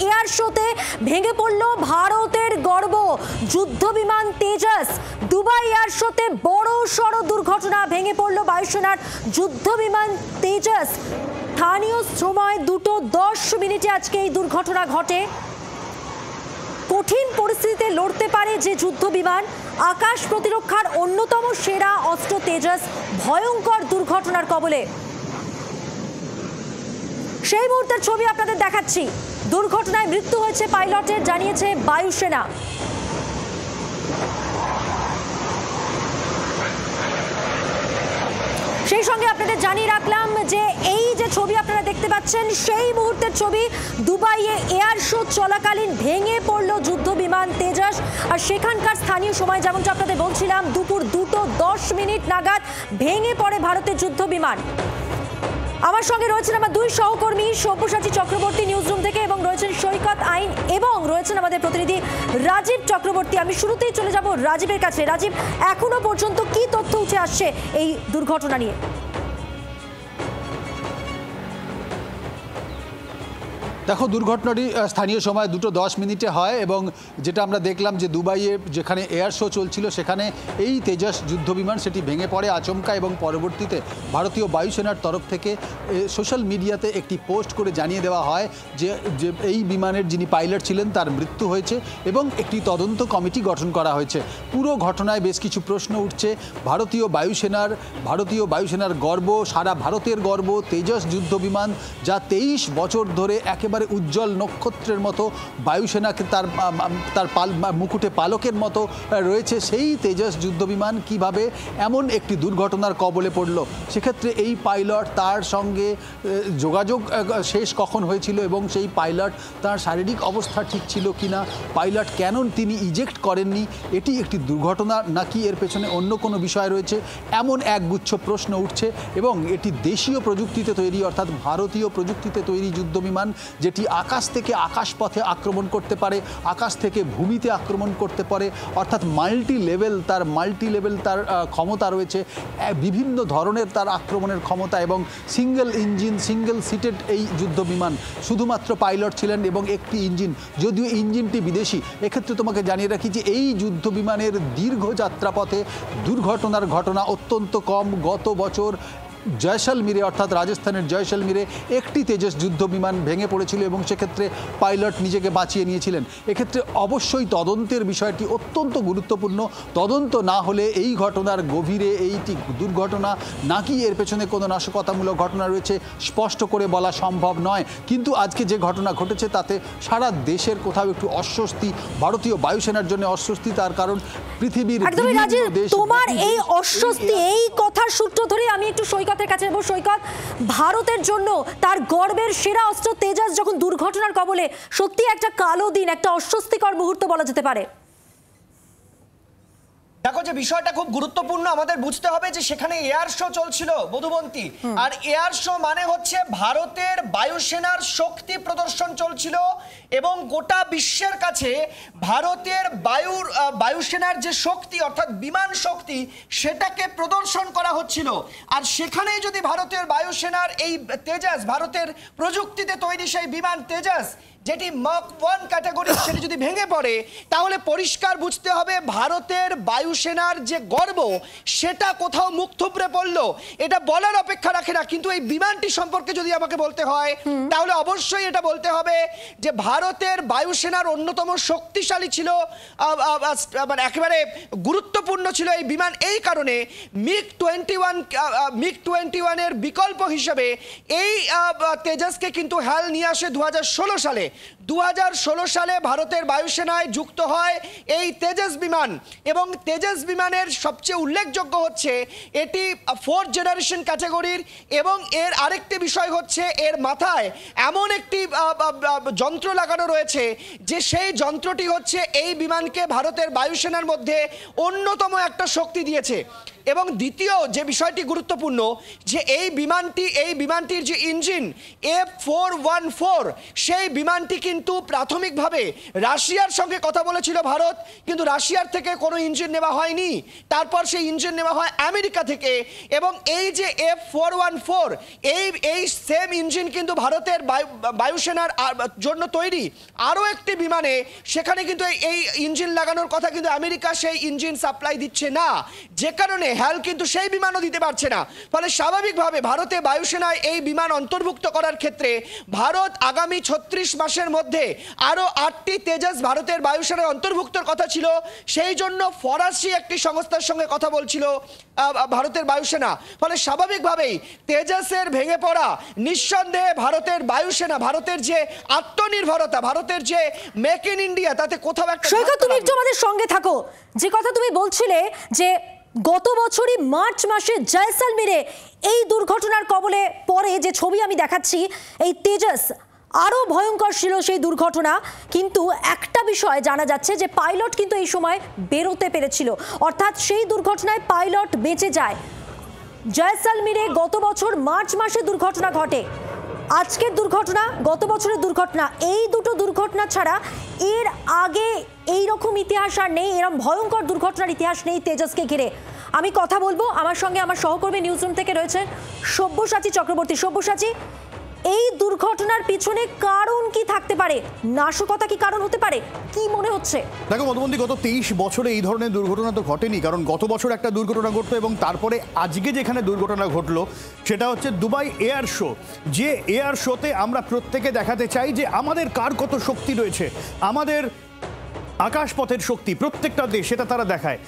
Air শোতে ভেঙে পড়ল ভারতের গর্ব যুদ্ধ বিমান তেজস। দুবাই এয়ার শোতে বড় সড় দুর্ঘটনা, ভেঙে পড়ল বায়ুসেনার যুদ্ধ বিমান তেজস। স্থানীয় সময় 2:10 আজকে এই দুর্ঘটনা ঘটে। কঠিন পরিস্থিতিতে লড়তে পারে যে যুদ্ধ বিমান, আকাশ প্রতিরক্ষার অন্যতম সেরা অস্ত্র তেজস ভয়ঙ্কর দুর্ঘটনার কবলে। সেই মুহূর্তের ছবি আপনাদের দেখাচ্ছি। দুর্ঘটনায় মৃত্যু হয়েছে পাইলটের, জানিয়েছে বায়ুসেনা। সেই সঙ্গে আপনাদের জানিয়ে রাখলাম যে এই যে ছবি আপনারা দেখতে পাচ্ছেন সেই মুহূর্তের ছবি। দুবাইয়ে এয়ার শো চলাকালীন ভেঙে পড়ল যুদ্ধ বিমান তেজস। আর সেখানকার স্থানীয় সময় যেমনটা আপনাদের বলছিলাম দুপুর 2:10 নাগাদ ভেঙে পড়ে ভারতের যুদ্ধ বিমান। আমার সঙ্গে রয়েছেন আমার দুই সহকর্মী সব্যসাচী চক্রবর্তী নিউজরুম থেকে, এবং রয়েছেন সৈকত আইন, এবং রয়েছেন আমাদের প্রতিনিধি রাজীব চক্রবর্তী। আমি শুরুতেই চলে যাব রাজীবের কাছে। রাজীব, এখনো পর্যন্ত কি তথ্য উঠে আসছে এই দুর্ঘটনা নিয়ে? দেখো, দুর্ঘটনাটি স্থানীয় সময় 2:10 হয় এবং যেটা আমরা দেখলাম যে দুবাইয়ে যেখানে এয়ার শো চলছিল সেখানে এই তেজস যুদ্ধবিমান সেটি ভেঙে পড়ে আচমকা, এবং পরবর্তীতে ভারতীয় বায়ুসেনার তরফ থেকে সোশ্যাল মিডিয়াতে একটি পোস্ট করে জানিয়ে দেওয়া হয় যে এই বিমানের যিনি পাইলট ছিলেন তার মৃত্যু হয়েছে এবং একটি তদন্ত কমিটি গঠন করা হয়েছে। পুরো ঘটনায় বেশ কিছু প্রশ্ন উঠছে। ভারতীয় বায়ুসেনার গর্ব, সারা ভারতের গর্ব তেজস যুদ্ধবিমান, যা 23 বছর ধরে একেবারে উজ্জ্বল নক্ষত্রের মতো বায়ুসেনাকে তার মুকুটে পালকের মতো রয়েছে, সেই তেজস যুদ্ধবিমান কিভাবে এমন একটি দুর্ঘটনার কবলে পড়ল? সেক্ষেত্রে এই পাইলট, তার সঙ্গে যোগাযোগ শেষ কখন হয়েছিল এবং সেই পাইলট তার শারীরিক অবস্থা ঠিক ছিল কিনা, পাইলট কেন তিনি ইজেক্ট করেননি, এটি একটি দুর্ঘটনা নাকি এর পেছনে অন্য কোনো বিষয় রয়েছে, এমন একগুচ্ছ প্রশ্ন উঠছে। এবং এটি দেশীয় প্রযুক্তিতে তৈরি, অর্থাৎ ভারতীয় প্রযুক্তিতে তৈরি যুদ্ধবিমান, যেটি আকাশ থেকে আকাশপথে আক্রমণ করতে পারে, আকাশ থেকে ভূমিতে আক্রমণ করতে পারে, অর্থাৎ মাল্টি লেভেল তার ক্ষমতা রয়েছে, বিভিন্ন ধরনের তার আক্রমণের ক্ষমতা। এবং সিঙ্গেল সিটেড এই যুদ্ধবিমান, শুধুমাত্র পাইলট ছিলেন এবং একটি ইঞ্জিন, যদিও ইঞ্জিনটি বিদেশি। এক্ষেত্রে তোমাকে জানিয়ে রাখি যে এই যুদ্ধবিমানের দীর্ঘ যাত্রাপথে দুর্ঘটনার ঘটনা অত্যন্ত কম। গত বছর জয়সলমীরে, অর্থাৎ রাজস্থানের জয়সলমীরে একটি তেজস যুদ্ধ বিমান ভেঙে পড়েছিল এবং সেক্ষেত্রে পাইলট নিজেকে বাঁচিয়ে নিয়েছিলেন। এক্ষেত্রে অবশ্যই তদন্তের বিষয়টি অত্যন্ত গুরুত্বপূর্ণ। তদন্ত না হলে এই ঘটনার গভীরে এইটি দুর্ঘটনা নাকি এর পেছনে কোনো নাশকতামূলক ঘটনা রয়েছে স্পষ্ট করে বলা সম্ভব নয়। কিন্তু আজকে যে ঘটনা ঘটেছে তাতে সারা দেশের কোথাও একটু অস্বস্তি, ভারতীয় বায়ুসেনার জন্য অস্বস্তি। তার কারণ পৃথিবীর তোমার এই অস্বস্তি, এই কথার সূত্র ধরে আমি একটু সৈকতের কাছে নেব। সৈকত, ভারতের জন্য তার গর্বের সেরা অস্ত্র তেজস যখন দুর্ঘটনার কবলে, সত্যি একটা কালো দিন, একটা অস্বস্তিকর মুহূর্ত বলা যেতে পারে। দেখো, যে বিষয়টা খুব গুরুত্বপূর্ণ আমাদের বুঝতে হবে যে সেখানে এয়ার শো চলছিল মধুবন্তী, আর এয়ার শো মানে হচ্ছে ভারতের বায়ুসেনার শক্তি প্রদর্শন চলছিল এবং গোটা বিশ্বের কাছে ভারতের বায়ুসেনার যে শক্তি, অর্থাৎ বিমান শক্তি, সেটাকে প্রদর্শন করা হচ্ছিল। আর সেখানেই যদি ভারতের বায়ুসেনার এই তেজস, ভারতের প্রযুক্তিতে তৈরি সেই বিমান তেজস, যেটি মাক 1 ক্যাটাগরি, সেটি যদি ভেঙে পড়ে তাহলে পরিষ্কার বুঝতে হবে ভারতের বায়ুসেনার যে গর্ব সেটা কোথাও মুখ থুবড়ে পড়লো। এটা বলার অপেক্ষা রাখে না। কিন্তু এই বিমানটি সম্পর্কে যদি আমাকে বলতে হয় তাহলে অবশ্যই এটা বলতে হবে যে ভারতের বায়ুসেনার অন্যতম শক্তিশালী ছিল, মানে একেবারে গুরুত্বপূর্ণ ছিল এই বিমান। এই কারণে মিগ 21 এর বিকল্প হিসেবে এই তেজসকে কিন্তু হাল নিয়ে আসে 2016 সালে। 2016 সালে ভারতের বায়ুসেনায় যুক্ত হয় এই তেজস বিমান, এবং তেজস বিমানের সবচেয়ে উল্লেখযোগ্য হচ্ছে এটি 4th জেনারেশন ক্যাটাগরির, এবং এর আরেকটি বিষয় হচ্ছে এর মাথায় এমন একটি যন্ত্র লাগানো রয়েছে যে সেই যন্ত্রটি হচ্ছে এই বিমানকে ভারতের বায়ুসেনার মধ্যে অন্যতম একটা শক্তি দিয়েছে। এবং দ্বিতীয় যে বিষয়টি গুরুত্বপূর্ণ যে এই বিমানটির যে ইঞ্জিন F414 সেই বিমানটি কিন্তু প্রাথমিকভাবে রাশিয়ার সঙ্গে কথা বলেছিল ভারত, কিন্তু রাশিয়ার থেকে কোনো ইঞ্জিন নেওয়া হয়নি। তারপর সেই ইঞ্জিন নেওয়া হয় আমেরিকা থেকে, এবং এই যে F414 এই সেম ইঞ্জিন কিন্তু ভারতের বায়ুসেনার জন্য তৈরি আরও একটি বিমানে, সেখানে কিন্তু এই ইঞ্জিন লাগানোর কথা, কিন্তু আমেরিকা সেই ইঞ্জিন সাপ্লাই দিচ্ছে না, যে কারণে হ্যাল কিন্তু সেই বিমানও দিতে পারছে না। ফলে স্বাভাবিকভাবে ভারতে বায়ুসেনায় এই বিমান অন্তর্ভুক্ত করার ক্ষেত্রে ভারত আগামী 36 মাসের মধ্যে আরও 8টি তেজাস ভারতের বায়ুসেনায় অন্তর্ভুক্তর কথা ছিল। সেই জন্য ফরাসি একটি সংস্থার সঙ্গে কথা বলছিল ভারতের বায়ুসেনা। ফলে স্বাভাবিকভাবেই তেজাসের ভেঙে পড়া নিঃসন্দেহে ভারতের বায়ুসেনা, ভারতের যে আত্মনির্ভরতা, ভারতের যে মেক ইন ইন্ডিয়া, তাতে কোথাও একটা। সৈকত, তুমি একটু আমাদের সঙ্গে থাকো। যে কথা তুমি বলছিলে যে গত বছরই মার্চ মাসে জয়সালমীরে এই দুর্ঘটনার কবলে পড়ে যে ছবি আমি দেখাচ্ছি, এই তেজাস আরও ভয়ঙ্কর ছিল সেই দুর্ঘটনা। কিন্তু একটা বিষয় জানা যাচ্ছে যে পাইলট কিন্তু এই সময় বেরোতে পেরেছিল, অর্থাৎ সেই দুর্ঘটনায় পাইলট বেঁচে যায়। জয়সালমীরে গত বছর মার্চ মাসে দুর্ঘটনা ঘটে, আজকের দুর্ঘটনা, গত বছরের দুর্ঘটনা, এই দুটো দুর্ঘটনা ছাড়া এর আগে এই রকম ইতিহাস আর নেই, এরকম ভয়ঙ্কর দুর্ঘটনার ইতিহাস নেই তেজাসকে ঘিরে। আমি কথা বলবো, আমার সঙ্গে আমার সহকর্মী নিউজরুম থেকে রয়েছেন সব্যসাচী চক্রবর্তী। সব্যসাচী, এই দুর্ঘটনার পিছনে কারণ কি থাকতে পারে? নাশকতা কি কারণ হতে পারে, কি মনে হচ্ছে? দেখো মধুবন্তী, গত 23 বছরে এই ধরনের দুর্ঘটনা তো ঘটেনি, কারণ গত বছর একটা দুর্ঘটনা ঘটলো এবং তারপরে আজকে যেখানে দুর্ঘটনা ঘটলো সেটা হচ্ছে দুবাই এয়ার শো। যে এয়ার শোতে আমরা প্রত্যেকে দেখাতে চাই যে আমাদের কার কত শক্তি রয়েছে, আমাদের আকাশপথের শক্তি প্রত্যেকটা দেশ সেটা তারা দেখায়।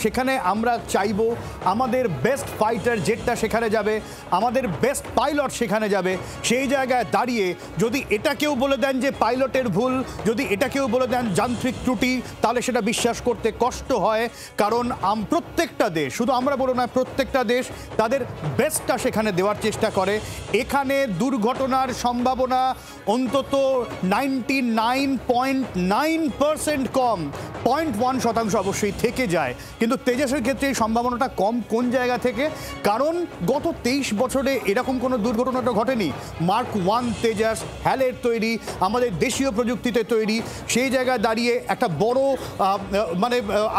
সেখানে আমরা চাইবো আমাদের বেস্ট ফাইটার জেটটা সেখানে যাবে, আমাদের বেস্ট পাইলট সেখানে যাবে। সেই জায়গায় দাঁড়িয়ে যদি এটা কেউ বলে দেন যে পাইলটের ভুল, যদি এটা কেউ বলে দেন যান্ত্রিক ত্রুটি, তাহলে সেটা বিশ্বাস করতে কষ্ট হয়। কারণ প্রত্যেকটা দেশ, শুধু আমরা বলবো না, প্রত্যেকটা দেশ তাদের বেস্টটা সেখানে দেওয়ার চেষ্টা করে। এখানে দুর্ঘটনার সম্ভাবনা অন্তত 99.9% কম, 0.1% অবশ্যই থেকে যায়। কিন্তু তেজাসের ক্ষেত্রে এই সম্ভাবনাটা কম কোন জায়গা থেকে? কারণ গত 23 বছরে এরকম কোনো দুর্ঘটনাটা ঘটেনি। মার্ক 1 তেজাস হ্যালের তৈরি, আমাদের দেশীয় প্রযুক্তিতে তৈরি। সেই জায়গায় দাঁড়িয়ে একটা বড়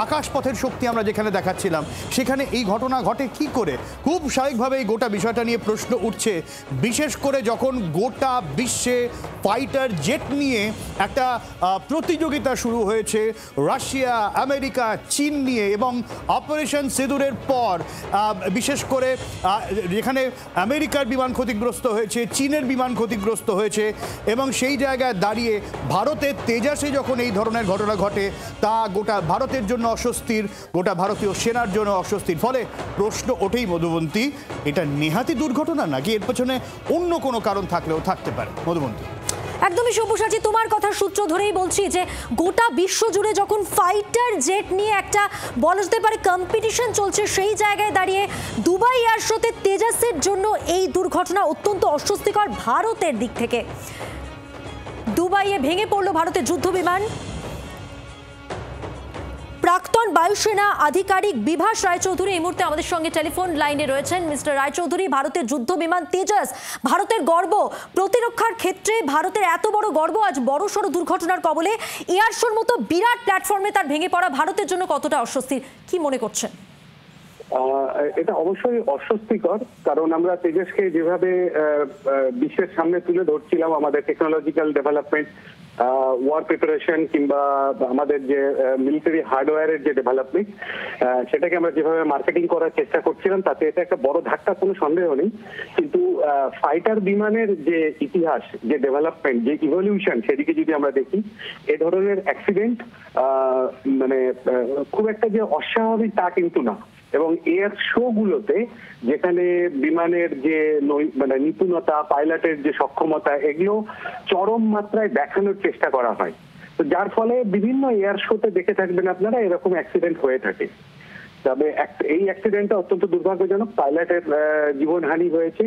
আকাশপথের শক্তি আমরা যেখানে দেখাচ্ছিলাম, সেখানে এই ঘটনা ঘটে কি করে? খুব স্বাভাবিকভাবে এই গোটা বিষয়টা নিয়ে প্রশ্ন উঠছে, বিশেষ করে যখন গোটা বিশ্বে ফাইটার জেট নিয়ে একটা প্রতিযোগিতা শুরু হয়েছে রাশিয়া, আমেরিকা, চীন নিয়ে, এবং অপারেশন সিঁদুরের পর বিশেষ করে যেখানে আমেরিকার বিমান ক্ষতিগ্রস্ত হয়েছে, চীনের বিমান ক্ষতিগ্রস্ত হয়েছে, এবং সেই জায়গায় দাঁড়িয়ে ভারতের তেজাসে যখন এই ধরনের ঘটনা ঘটে, তা গোটা ভারতের জন্য অস্বস্তির, গোটা ভারতীয় সেনার জন্য অস্বস্তির। ফলে প্রশ্ন ওঠেই মধুবন্তী, এটা নেহাতি দুর্ঘটনা নাকি এর পেছনে অন্য কোনো কারণ থাকলেও থাকতে পারে? মধুবন্তী, একদমই সব্যসাচী, তোমার কথার সূত্র ধরেই বলছি যে গোটা বিশ্ব জুড়ে যখন ফাইটার জেট নিয়ে একটা বলা যেতে পারে কম্পিটিশন চলছে, সেই জায়গায় দাঁড়িয়ে দুবাই এয়ার শোতে তেজাসের জন্য এই দুর্ঘটনা অত্যন্ত অস্বস্তিকর ভারতের দিক থেকে। দুবাইয়ে ভেঙে পড়লো ভারতের যুদ্ধ বিমান। প্রাক্তন বায়ুসেনা আধিকারিক বিভাস রায়চৌধুরী এই মুহূর্তে আমাদের সঙ্গে টেলিফোন লাইনে রয়েছেন। মিস্টার রায়চৌধুরী, ভারতের যুদ্ধ বিমান তেজাস ভারতের গর্ব, প্রতিরক্ষার ক্ষেত্রে ভারতের এত বড় গর্ব আজ বড়সড় দুর্ঘটনার কবলে, এয়ার শোর মতো বিরাট প্ল্যাটফর্মে তার ভেঙে পড়া ভারতের জন্য কতটা অস্বস্তির, কি মনে করছেন? এটা অবশ্যই অস্বস্তিকর, কারণ আমরা তেজসকে যেভাবে বিশ্বের সামনে তুলে ধরছিলাম, আমাদের টেকনোলজিক্যাল ডেভেলপমেন্ট, ওয়ার প্রিপারেশন কিংবা আমাদের যে মিলিটারি হার্ডওয়্যারের যে ডেভেলপমেন্ট, সেটাকে আমরা যেভাবে মার্কেটিং করার চেষ্টা করছিলাম, তাতে এটা একটা বড় ধাক্কা, কোনো সন্দেহ নেই। কিন্তু ফাইটার বিমানের যে ইতিহাস, যে ডেভেলপমেন্ট, যে ইভলিউশন, সেদিকে যদি আমরা দেখি, এ ধরনের অ্যাক্সিডেন্ট খুব একটা যে অস্বাভাবিক তা কিন্তু না। এবং এয়ার শো গুলোতে যেখানে বিমানের যে নিপুণতা, পাইলটের যে সক্ষমতা, এগুলো চরম মাত্রায় দেখানোর চেষ্টা করা হয়। তো যার ফলে বিভিন্ন এয়ার শোতে দেখে থাকবেন আপনারা এরকম অ্যাক্সিডেন্ট হয়ে থাকে। তবে এই অ্যাক্সিডেন্টটা অত্যন্ত দুর্ভাগ্যজনক, পাইলটের জীবনহানি হয়েছে,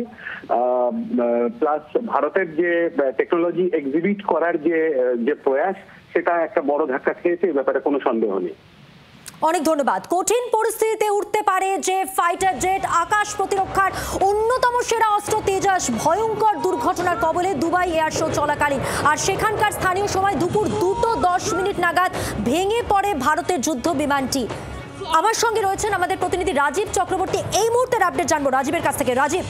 প্লাস ভারতের যে টেকনোলজি এক্সিবিট করার যে প্রয়াস, সেটা একটা বড় ধাক্কা খেয়েছে, এই ব্যাপারে কোনো সন্দেহ নেই। অনেক ধন্যবাদ। কঠিন পরিস্থিতিতে উঠতে পারে যে ফাইটার জেট, আকাশ প্রতিরক্ষার অন্যতম সেরা অস্ত্র তেজাস ভয়ঙ্কর দুর্ঘটনার কবলে দুবাই এয়ার শো চলাকালীন, আর সেখানকার স্থানীয় সময় দুপুর 2:10 নাগাদ ভেঙে পড়ে ভারতের যুদ্ধ বিমানটি। আমার সঙ্গে রয়েছেন আমাদের প্রতিনিধি রাজীব চক্রবর্তী। এই মুহূর্তের আপডেট জানবো রাজীবের কাছ থেকে। রাজীব,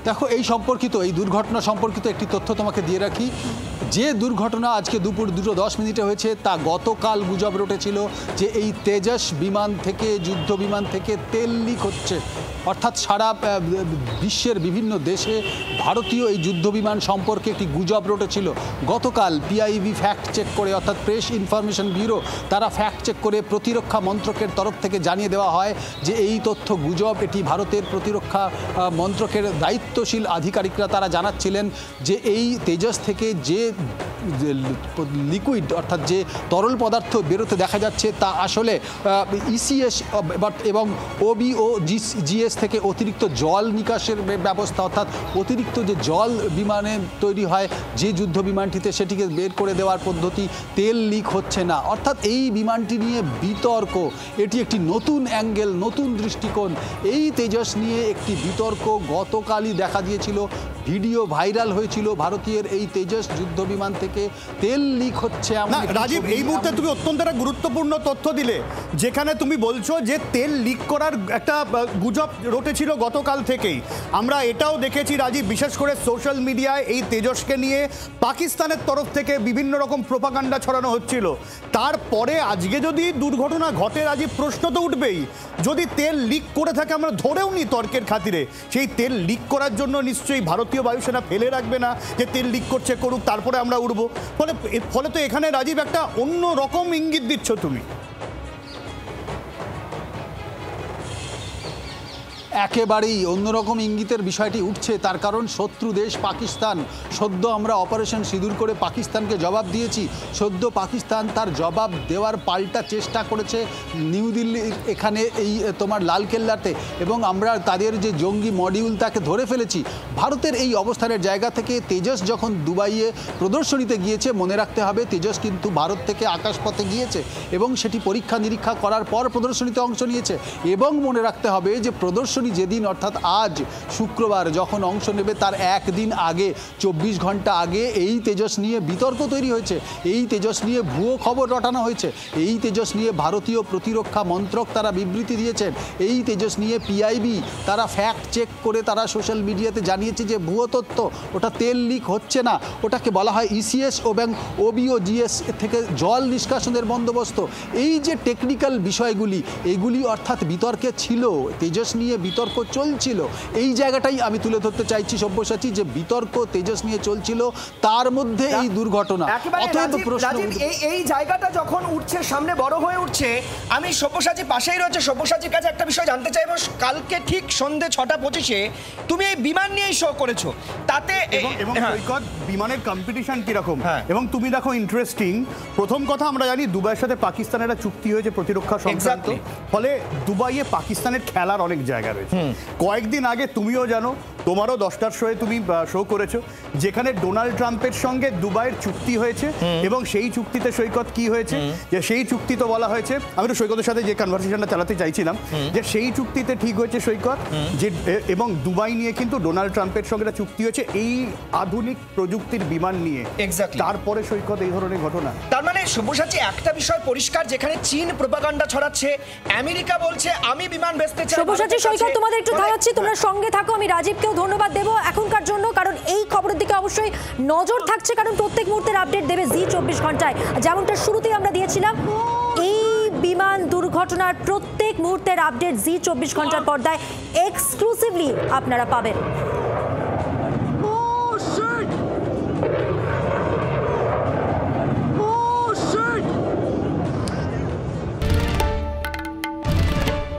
দেখো, এই দুর্ঘটনা সম্পর্কিত একটি তথ্য তোমাকে দিয়ে রাখি। যে দুর্ঘটনা আজকে দুপুর 2:10 হয়েছে তা গতকাল গুজব রটেছিল যে এই তেজস বিমান থেকে, যুদ্ধ বিমান থেকে তেল লিক হচ্ছে। অর্থাৎ সারা বিশ্বের বিভিন্ন দেশে ভারতীয় এই যুদ্ধ বিমান সম্পর্কে একটি গুজব রটেছিল। গতকাল পিআইবি ফ্যাক্ট চেক করে, অর্থাৎ প্রেস ইনফরমেশন ব্যুরো, তারা ফ্যাক্ট চেক করে প্রতিরক্ষা মন্ত্রকের তরফ থেকে জানিয়ে দেওয়া হয় যে এই তথ্য গুজব। এটি ভারতের প্রতিরক্ষা মন্ত্রকের দায়িত্বশীল আধিকারিকরা তারা জানাচ্ছিলেন যে এই তেজস থেকে যে লিকুইড, অর্থাৎ যে তরল পদার্থ বেরোতে দেখা যাচ্ছে তা আসলে ইসিএস এবং ওবিও জিএস থেকে অতিরিক্ত জল নিকাশের ব্যবস্থা, অর্থাৎ অতিরিক্ত যে জল বিমানে তৈরি হয় যে যুদ্ধ বিমানটিতে, সেটিকে বের করে দেওয়ার পদ্ধতি, তেল লিক হচ্ছে না। অর্থাৎ এই বিমানটি নিয়ে বিতর্ক, এটি একটি নতুন অ্যাঙ্গেল, নতুন দৃষ্টিকোণ। এই তেজস নিয়ে একটি বিতর্ক গতকালই দেখা দিয়েছিল, ভিডিও ভাইরাল হয়েছিল ভারতীয় এই তেজস যুদ্ধ বিমান থেকে তেল লিক হচ্ছে। রাজীব, এই মুহূর্তে তুমি অত্যন্ত একটা গুরুত্বপূর্ণ তথ্য দিলে, যেখানে তুমি বলছো যে তেল লিক করার একটা গুজব রটেছিল গতকাল থেকেই। আমরা এটাও দেখেছি রাজীব, বিশেষ করে সোশ্যাল মিডিয়ায় এই তেজসকে নিয়ে পাকিস্তানের তরফ থেকে বিভিন্ন রকম প্রোপাগান্ডা ছড়ানো হচ্ছিল। তারপরে আজকে যদি দুর্ঘটনা ঘটে রাজীব, প্রশ্ন তো উঠবেই, যদি তেল লিক করে থাকে, আমরা ধরেও নি তর্কের খাতিরে, সেই তেল লিক করার জন্য নিশ্চয়ই ভারতীয় বায়ুসেনা ফেলে রাখবে না যে তেল লিক করছে, করুক, তারপরে আমরা উড়বো। ফলে তো এখানে রাজীব একটা অন্য রকম ইঙ্গিত দিচ্ছ তুমি। একেবারেই অন্যরকম ইঙ্গিতের বিষয়টি উঠছে। তার কারণ শত্রু দেশ পাকিস্তান। সদ্য আমরা অপারেশন সিঁদুর করে পাকিস্তানকে জবাব দিয়েছি। সদ্য পাকিস্তান তার জবাব দেওয়ার পাল্টা চেষ্টা করেছে নিউ দিল্লির এখানে, এই তোমার লালকেল্লাতে, এবং আমরা তাদের যে জঙ্গি মডিউল তাকে ধরে ফেলেছি। ভারতের এই অবস্থানের জায়গা থেকে তেজস যখন দুবাইয়ে প্রদর্শনীতে গিয়েছে, মনে রাখতে হবে তেজস কিন্তু ভারত থেকে আকাশপথে গিয়েছে এবং সেটি পরীক্ষা নিরীক্ষা করার পর প্রদর্শনীতে অংশ নিয়েছে। এবং মনে রাখতে হবে যে প্রদর্শনী যেদিন, অর্থাৎ আজ শুক্রবার, যখন অংশ নেবে তার একদিন আগে, 24 ঘন্টা আগে এই তেজস নিয়ে বিতর্ক তৈরি হয়েছে। এই তেজস নিয়ে ভুয়ো খবর রটানো হয়েছে। এই তেজস নিয়ে ভারতীয় প্রতিরক্ষা মন্ত্রক তারা বিবৃতি দিয়েছেন। এই তেজস নিয়ে পিআইবি তারা ফ্যাক্ট চেক করে তারা সোশ্যাল মিডিয়াতে জানিয়েছে যে ভুয়ো তথ্য, ওটা তেল লিক হচ্ছে না, ওটাকে বলা হয় ইসিএস এবং ওবিও জিএস থেকে জল নিষ্কাশনের বন্দোবস্ত। এই যে টেকনিক্যাল বিষয়গুলি, এগুলি অর্থাৎ বিতর্কে ছিল, তেজস নিয়ে বিতর্ক চলছিল। এই জায়গাটাই আমি তুলে ধরতে চাইছি সব্যসাচী, যে বিতর্ক তেজস নিয়ে চলছিল, তার মধ্যে এই দুর্ঘটনা। এই জায়গাটা যখন উঠছে, সামনে বড় হয়ে উঠছে, আমি সব্যসাচী পাশেই রয়েছে, সব্যসাচীর কাছে একটা বিষয় জানতে চাইবো। কালকে ঠিক সন্ধ্যে 6:25 তুমি এই বিমান নিয়েই শো করেছো, তাতে এবং সৈকত, বিমানের কম্পিটিশন কিরকম, এবং তুমি দেখো ইন্টারেস্টিং, প্রথম কথা আমরা জানি দুবাইয়ের সাথে পাকিস্তানের একটা চুক্তি হয়েছে প্রতিরক্ষা সংক্রান্ত, ফলে দুবাইয়ে পাকিস্তানের খেলার অনেক জায়গা রয়েছে। কয়েকদিন আগে তুমিও জানো, তোমারও 10টার শোয়ে তুমি শো করেছো, যেখানে ডোনাল্ড ট্রাম্পের সঙ্গে দুবাইয়ের চুক্তি হয়েছে, এবং সেই চুক্তিতে সৈকত কি হয়েছে, যে সেই চুক্তি তো বলা হয়েছে, আমি তো সৈকতের সাথে যে কনভারসেশনটা চালাতে চাইছিলাম, যে সেই চুক্তিতে ঠিক হয়েছে সৈকত, যে এবং দুবাই নিয়ে কিন্তু ডোনাল্ড ট্রাম্পের সঙ্গে একটা চুক্তি হয়েছে এই আধুনিক প্রযুক্তির বিমান নিয়ে। তারপরে সৈকত এই ধরনের ঘটনা। তার মানে সব্যসাচী একটা বিষয় পরিষ্কার, যেখানে চীন প্রোপাগান্ডা ছড়াচ্ছে, আমেরিকা বলছে আমি বিমান বেচতে চাই। সব্যসাচী, সৈকত তোমাদের একটু থামাচ্ছি, তোমরা সঙ্গে থাকো। আমি রাজীবকেও ধন্যবাদ দেব এখনকার জন্য, কারণ এই খবরের দিকে অবশ্যই নজর থাকছে, কারণ প্রত্যেক মুহূর্তের আপডেট দেবে জি 24 ঘন্টায়। যেমনটা শুরুতেই আমরা দিয়েছিলাম, এই বিমান দুর্ঘটনার প্রত্যেক মুহূর্তের আপডেট জি 24 ঘন্টার পর্দায় এক্সক্লুসিভলি আপনারা পাবেন।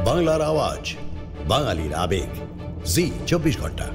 বাংলার আওয়াজ, বাঙালির আবেগ, জি 24 ঘন্টা।